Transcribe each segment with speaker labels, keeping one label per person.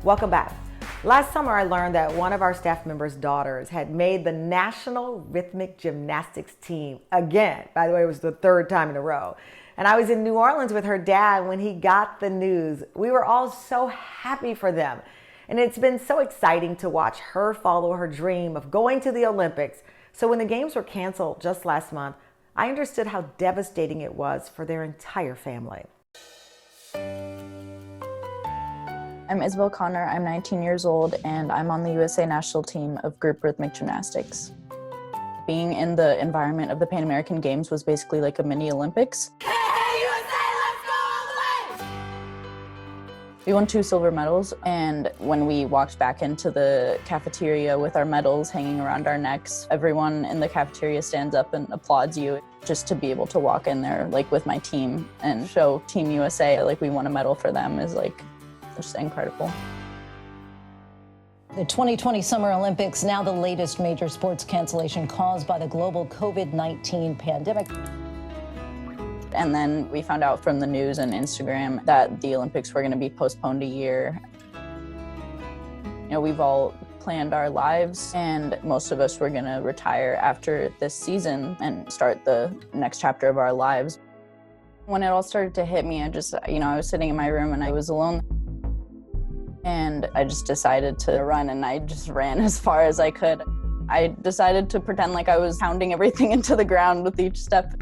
Speaker 1: Welcome back. Last summer, I learned that one of our staff members' daughters had made the national rhythmic gymnastics team again. By the way, it was the third time in a row. And I was in New Orleans with her dad when he got the news. We were all so happy for them. And it's been so exciting to watch her follow her dream of going to the Olympics. So when the games were canceled just last month, I understood how devastating it was for their entire family.
Speaker 2: I'm Izzy Conner, I'm 19 years old, and I'm on the USA national team of group rhythmic gymnastics. Being in the environment of the Pan American Games was basically like a mini Olympics.
Speaker 3: Hey, USA, let's go all the way!
Speaker 2: We won 2 silver medals, and when we walked back into the cafeteria with our medals hanging around our necks, everyone in the cafeteria stands up and applauds you. Just to be able to walk in there like with my team and show Team USA like we won a medal for them is like just incredible.
Speaker 4: The 2020 Summer Olympics, now the latest major sports cancellation caused by the global COVID-19 pandemic.
Speaker 2: And then we found out from the news and Instagram that the Olympics were going to be postponed a year. You know, we've all planned our lives, and most of us were going to retire after this season and start the next chapter of our lives. When it all started to hit me, I was sitting in my room and I was alone. And I just decided to run, and I just ran as far as I could. I decided to pretend like I was pounding everything into the ground with each step.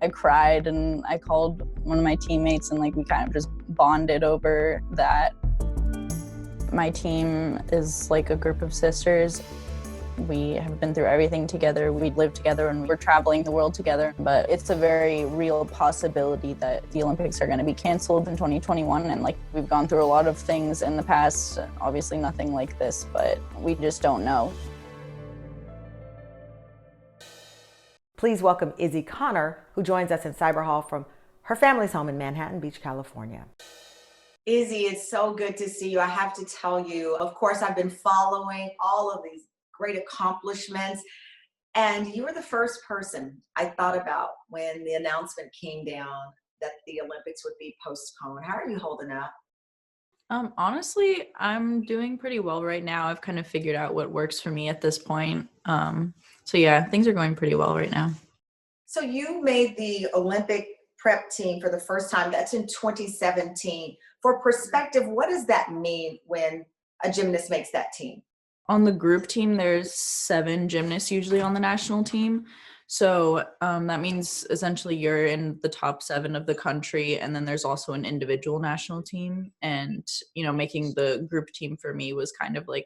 Speaker 2: I cried and I called one of my teammates, and like we kind of just bonded over that. My team is like a group of sisters. We have been through everything together. We live together and we're traveling the world together. But it's a very real possibility that the Olympics are going to be canceled in 2021. And like we've gone through a lot of things in the past, obviously nothing like this, but we just don't know.
Speaker 1: Please welcome Izzy Conner, who joins us in Cyber Hall from her family's home in Manhattan Beach, California.
Speaker 5: Izzy, it's so good to see you. I have to tell you, of course, I've been following all of these great accomplishments, and you were the first person I thought about when the announcement came down that the Olympics would be postponed. How are you holding up?
Speaker 2: Honestly, I'm doing pretty well right now. I've kind of figured out what works for me at this point. So yeah, things are going pretty well right now.
Speaker 5: So you made the Olympic prep team for the first time. That's in 2017. For perspective, what does that mean when a gymnast makes that team?
Speaker 2: On the group team, there's 7 gymnasts usually on the national team. So that means essentially you're in the top 7 of the country, and then there's also an individual national team. And, you know, making the group team for me was kind of like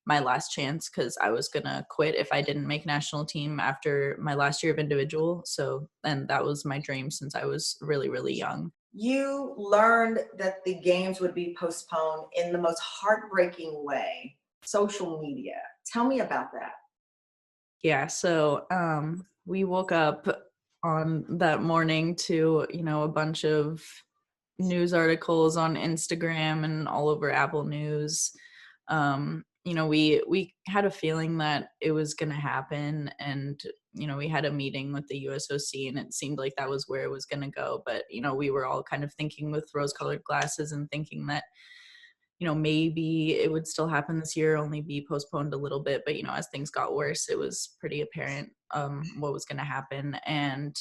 Speaker 2: my last chance, because I was going to quit if I didn't make national team after my last year of individual. So, and that was my dream since I was really, really young.
Speaker 5: You learned that the games would be postponed in the most heartbreaking way. Social media. Tell me about that.
Speaker 2: Yeah, so we woke up on that morning to, you know, a bunch of news articles on Instagram and all over Apple News. You know, we had a feeling that it was going to happen, and you know, we had a meeting with the USOC, and it seemed like that was where it was going to go. But you know, we were all kind of thinking with rose-colored glasses and thinking that, you know, maybe it would still happen this year, only be postponed a little bit. But, you know, as things got worse, it was pretty apparent what was going to happen. And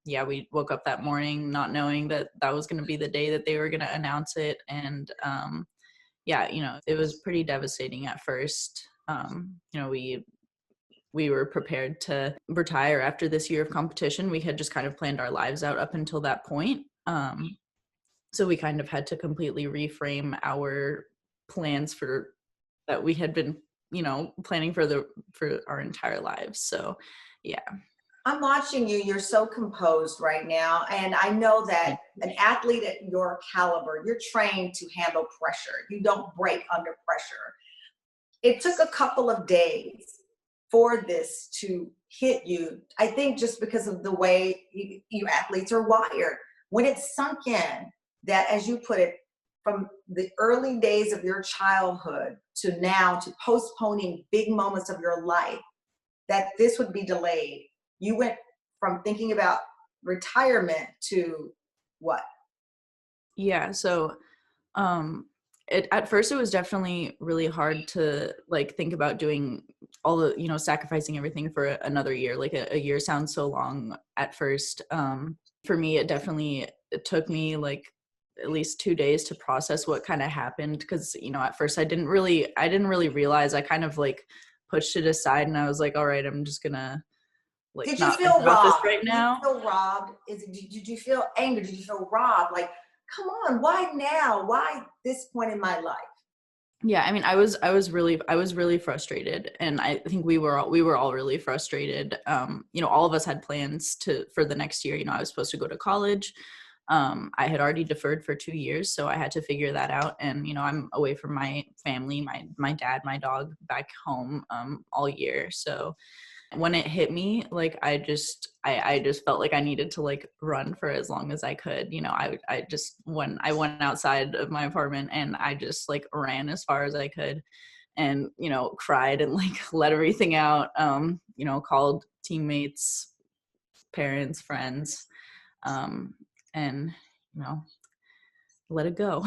Speaker 2: yeah, we woke up that morning not knowing that that was going to be the day that they were going to announce it. And yeah, you know, it was pretty devastating at first. You know, we were prepared to retire after this year of competition. We had just kind of planned our lives out up until that point. So we kind of had to completely reframe our plans for that we had been, you know, planning for our entire lives. So, yeah.
Speaker 5: I'm watching you. You're so composed right now. And I know that an athlete at your caliber, you're trained to handle pressure. You don't break under pressure. It took a couple of days for this to hit you, I think just because of the way you athletes are wired. When it sunk in, that, as you put it, from the early days of your childhood to now, to postponing big moments of your life, that this would be delayed. You went from thinking about retirement to what?
Speaker 2: Yeah. So at first it was definitely really hard to like think about doing all the, you know, sacrificing everything for another year. Like a year sounds so long at first. For me, it took me like at least 2 days to process what kind of happened, because, you know, at first I didn't really realize. I kind of like pushed it aside and I was like, all right, I'm just gonna like
Speaker 5: Did you
Speaker 2: not
Speaker 5: feel
Speaker 2: think about this
Speaker 5: robbed?
Speaker 2: right now.
Speaker 5: Did you feel robbed? Did you feel anger? Did you feel robbed? Like, come on, why now? Why this point in my life?
Speaker 2: Yeah, I mean, I was really frustrated, and I think we were all really frustrated. You know, all of us had plans for the next year. You know, I was supposed to go to college. I had already deferred for 2 years, so I had to figure that out. And, you know, I'm away from my family, my dad, my dog back home, all year. So when it hit me, like, I just felt like I needed to like run for as long as I could. You know, I just, when I went outside of my apartment and I just like ran as far as I could, and, you know, cried and like let everything out. You know, called teammates, parents, friends, and, you know, let it go.